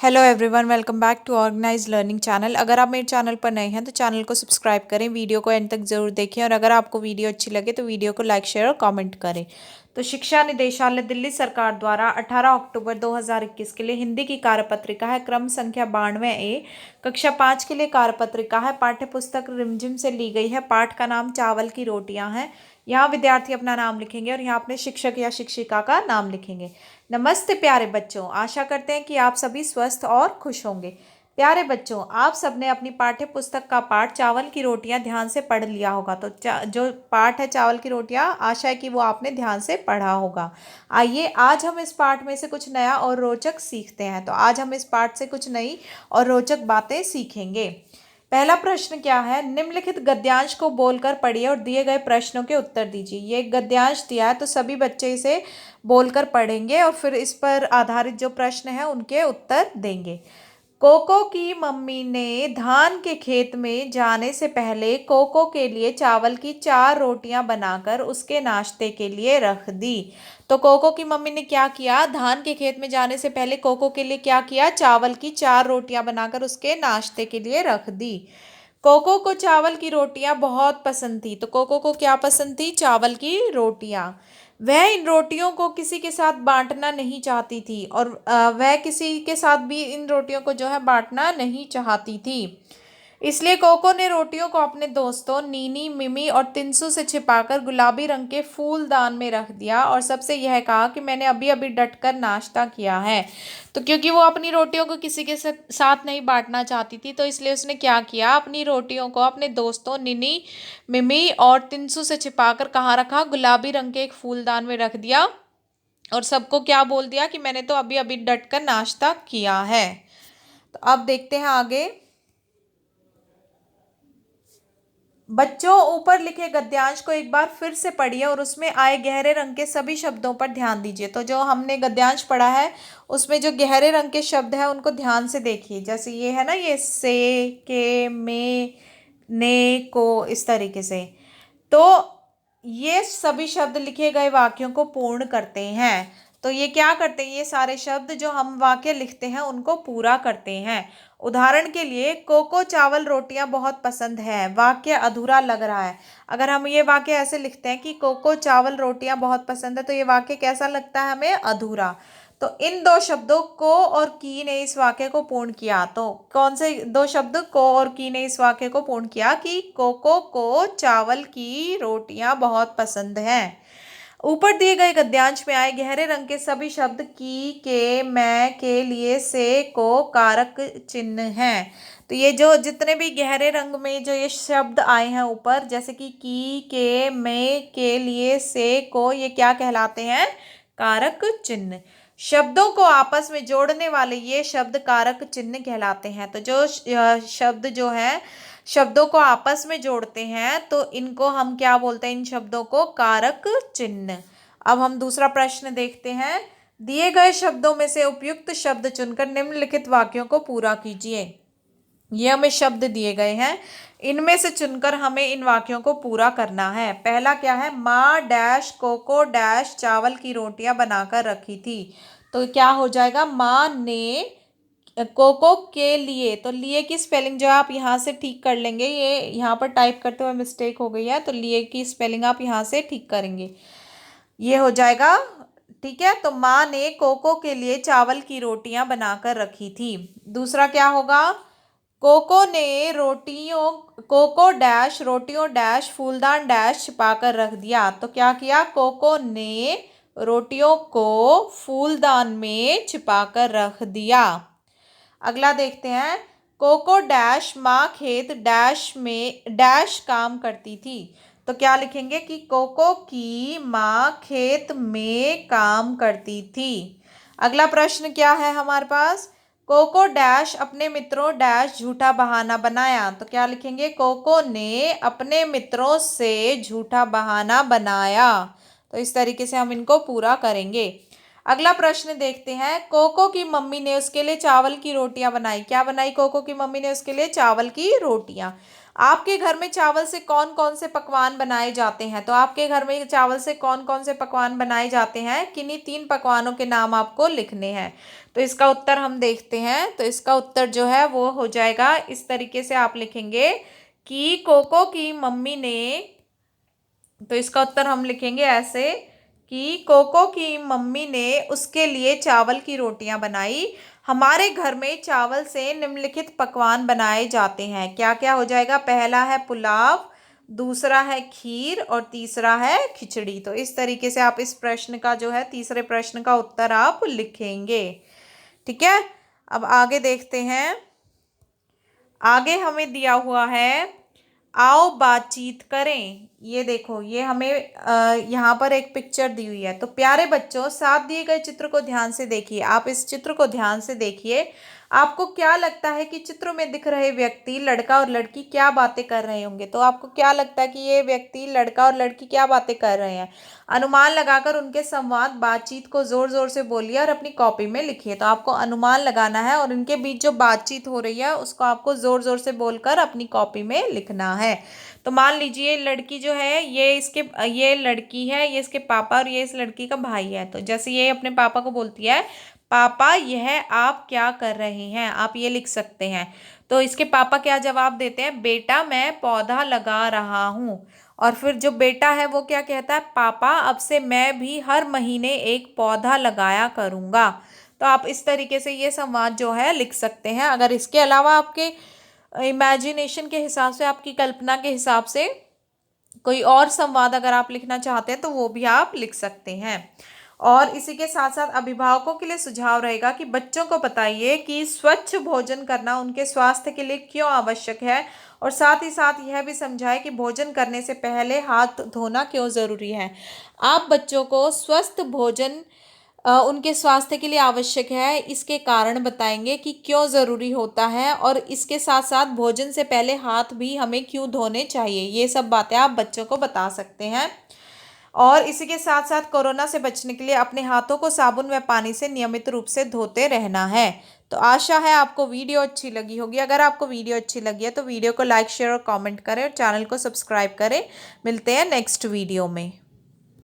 Hello everyone, welcome back to organise learning channel. अगर आप मेरे चैनल पर नए हैं तो चैनल को सब्सक्राइब करें, वीडियो को एंड तक ज़रूर देखें और अगर आपको वीडियो अच्छी लगे तो वीडियो को लाइक शेयर और कमेंट करें। तो शिक्षा निदेशालय दिल्ली सरकार द्वारा 18 अक्टूबर 2021 के लिए हिंदी की कार्यपत्रिका है, क्रम संख्या 92A, कक्षा 5 के लिए कार्यपत्रिका है। पाठ्य पुस्तक रिमझिम से ली गई है। पाठ का नाम चावल की रोटियां है। यहाँ विद्यार्थी अपना नाम लिखेंगे और यहाँ अपने शिक्षक या शिक्षिका का नाम लिखेंगे। नमस्ते प्यारे बच्चों, आशा करते हैं कि आप सभी स्वस्थ और खुश होंगे। प्यारे बच्चों, आप सबने अपनी पाठ्य पुस्तक का पाठ चावल की रोटियां ध्यान से पढ़ लिया होगा। तो जो पाठ है चावल की रोटियां, आशा है कि वो आपने ध्यान से पढ़ा होगा। आइए आज हम इस पाठ में से कुछ नया और रोचक सीखते हैं। तो आज हम इस पाठ से कुछ नई और रोचक बातें सीखेंगे। पहला प्रश्न क्या है? निम्नलिखित गद्यांश को बोलकर पढ़िए और दिए गए प्रश्नों के उत्तर दीजिए। ये एक गद्यांश दिया है तो सभी बच्चे इसे बोलकर पढ़ेंगे और फिर इस पर आधारित जो प्रश्न है उनके उत्तर देंगे। कोको की मम्मी ने धान के खेत में जाने से पहले कोको के लिए चावल की 4 रोटियां बनाकर उसके नाश्ते के लिए रख दी। तो कोको की मम्मी ने क्या किया? धान के खेत में जाने से पहले कोको के लिए क्या किया? चावल की 4 रोटियां बनाकर उसके नाश्ते के लिए रख दी। कोको को चावल की रोटियां बहुत पसंद थी। तो कोको को क्या पसंद थी? चावल की रोटियां। वह इन रोटियों को किसी के साथ बांटना नहीं चाहती थी और वह किसी के साथ भी इन रोटियों को जो है बांटना नहीं चाहती थी। इसलिए कोको ने रोटियों को अपने दोस्तों नीनी, मिमी और तिनसु से छिपाकर गुलाबी रंग के फूलदान में रख दिया और सबसे यह कहा कि मैंने अभी अभी डटकर नाश्ता किया है। तो क्योंकि वो अपनी रोटियों को किसी के साथ नहीं बांटना चाहती थी, तो इसलिए उसने क्या किया? अपनी रोटियों को अपने दोस्तों निनी, मिमी और तिनसु से छिपाकर कहाँ रखा? गुलाबी रंग के एक फूलदान में रख दिया और सबको क्या बोल दिया कि मैंने तो अभी अभी डटकर नाश्ता किया है। तो अब देखते हैं आगे। बच्चों, ऊपर लिखे गद्यांश को एक बार फिर से पढ़िए और उसमें आए गहरे रंग के सभी शब्दों पर ध्यान दीजिए। तो जो हमने गद्यांश पढ़ा है उसमें जो गहरे रंग के शब्द हैं उनको ध्यान से देखिए। जैसे ये है ना, ये से, के, में, ने, को, इस तरीके से। तो ये सभी शब्द लिखे गए वाक्यों को पूर्ण करते हैं। तो ये क्या करते हैं? ये सारे शब्द जो हम वाक्य लिखते हैं उनको पूरा करते हैं। उदाहरण के लिए, कोको चावल रोटियां बहुत पसंद है, वाक्य अधूरा लग रहा है। अगर हम ये वाक्य ऐसे लिखते हैं कि कोको चावल रोटियां बहुत पसंद है, तो ये वाक्य कैसा लगता है हमें? अधूरा। तो इन दो शब्दों को और की ने इस वाक्य को पूर्ण किया। तो कौन से दो शब्द? को और की ने इस वाक्य को पूर्ण किया कि कोको को चावल की रोटियां बहुत पसंद हैं। ऊपर दिए गए गद्यांश में आए गहरे रंग के सभी शब्द की, के, मैं, के लिए, से, को कारक चिन्ह हैं। तो ये जो जितने भी गहरे रंग में जो ये शब्द आए हैं ऊपर, जैसे कि के, मैं, के लिए, से, को, ये क्या कहलाते हैं? कारक चिन्ह। शब्दों को आपस में जोड़ने वाले ये शब्द कारक चिन्ह कहलाते हैं। तो जो शब्द जो है शब्दों को आपस में जोड़ते हैं तो इनको हम क्या बोलते हैं? इन शब्दों को कारक चिन्ह। अब हम दूसरा प्रश्न देखते हैं। दिए गए शब्दों में से उपयुक्त शब्द चुनकर निम्नलिखित वाक्यों को पूरा कीजिए। ये हमें शब्द दिए गए हैं, इनमें से चुनकर हमें इन वाक्यों को पूरा करना है। पहला क्या है? माँ डैश कोको डैश चावल की रोटियां बनाकर रखी थी। तो क्या हो जाएगा? माँ ने कोको के लिए, तो लिए की स्पेलिंग जो है आप यहाँ से ठीक कर लेंगे। ये यहाँ पर टाइप करते हुए मिस्टेक हो गई है, तो लिए की स्पेलिंग आप यहाँ से ठीक करेंगे। ये हो जाएगा, ठीक है। तो माँ ने कोको के लिए चावल की रोटियां बनाकर रखी थी। दूसरा क्या होगा? कोको डैश रोटियों डैश फूलदान डैश छिपाकर रख दिया। तो क्या किया? कोको ने रोटियों को फूलदान में छिपाकर रख दिया। अगला देखते हैं। कोको डैश माँ खेत डैश में डैश काम करती थी। तो क्या लिखेंगे कि कोको की माँ खेत में काम करती थी। अगला प्रश्न क्या है हमारे पास? कोको डैश अपने मित्रों डैश झूठा बहाना बनाया। तो क्या लिखेंगे? कोको ने अपने मित्रों से झूठा बहाना बनाया। तो इस तरीके से हम इनको पूरा करेंगे। अगला प्रश्न देखते हैं। कोको की मम्मी ने उसके लिए चावल की रोटियां बनाई। क्या बनाई कोको की मम्मी ने उसके लिए? चावल की रोटियां। आपके घर में चावल से कौन कौन से पकवान बनाए जाते हैं? तो आपके घर में चावल से कौन कौन से पकवान बनाए जाते हैं? किन्हीं 3 पकवानों के नाम आपको लिखने हैं। तो इसका उत्तर हम देखते हैं। तो इसका उत्तर जो है वो हो जाएगा, इस तरीके से आप लिखेंगे कि कोको की मम्मी ने, तो इसका उत्तर हम लिखेंगे ऐसे कि कोको की मम्मी ने उसके लिए चावल की रोटियां बनाई। हमारे घर में चावल से निम्नलिखित पकवान बनाए जाते हैं। क्या क्या हो जाएगा? पहला है पुलाव, दूसरा है खीर और तीसरा है खिचड़ी। तो इस तरीके से आप इस प्रश्न का जो है, तीसरे प्रश्न का उत्तर आप लिखेंगे। ठीक है, अब आगे देखते हैं। आगे हमें दिया हुआ है, आओ बातचीत करें। ये देखो, ये हमें यहाँ पर एक पिक्चर दी हुई है। तो प्यारे बच्चों, साथ दिए गए चित्र को ध्यान से देखिए। आप इस चित्र को ध्यान से देखिए। आपको क्या लगता है कि चित्र में दिख रहे व्यक्ति, लड़का और लड़की, क्या बातें कर रहे होंगे? तो आपको क्या लगता है कि ये व्यक्ति, लड़का और लड़की, क्या बातें कर रहे हैं? अनुमान लगाकर उनके संवाद, बातचीत को जोर जोर से बोलिए और अपनी कॉपी में लिखिए। तो आपको अनुमान लगाना है और इनके बीच जो बातचीत हो रही है उसको आपको जोर जोर से बोलकर अपनी कॉपी में लिखना है। तो मान लीजिए लड़की जो है, ये लड़की है, ये इसके पापा और ये इस लड़की का भाई है। तो जैसे ये अपने पापा को बोलती है, पापा यह आप क्या कर रहे हैं? आप ये लिख सकते हैं। तो इसके पापा क्या जवाब देते हैं? बेटा मैं पौधा लगा रहा हूँ। और फिर जो बेटा है वो क्या कहता है? पापा अब से मैं भी हर महीने एक पौधा लगाया करूँगा। तो आप इस तरीके से ये संवाद जो है लिख सकते हैं। अगर इसके अलावा आपके इमेजिनेशन के हिसाब से, आपकी कल्पना के हिसाब से कोई और संवाद अगर आप लिखना चाहते हैं तो वो भी आप लिख सकते हैं। और इसी के साथ साथ अभिभावकों के लिए सुझाव रहेगा कि बच्चों को बताइए कि स्वच्छ भोजन करना उनके स्वास्थ्य के लिए क्यों आवश्यक है, और साथ ही साथ यह भी समझाएं कि भोजन करने से पहले हाथ धोना क्यों ज़रूरी है। आप बच्चों को स्वस्थ भोजन उनके स्वास्थ्य के लिए आवश्यक है, इसके कारण बताएंगे कि क्यों ज़रूरी होता है, और इसके साथ साथ भोजन से पहले हाथ भी हमें क्यों धोने चाहिए। ये सब बातें आप बच्चों को बता सकते हैं। और इसी के साथ साथ कोरोना से बचने के लिए अपने हाथों को साबुन व पानी से नियमित रूप से धोते रहना है। तो आशा है आपको वीडियो अच्छी लगी होगी। अगर आपको वीडियो अच्छी लगी है तो वीडियो को लाइक, शेयर और कमेंट करें और चैनल को सब्सक्राइब करें। मिलते हैं नेक्स्ट वीडियो में।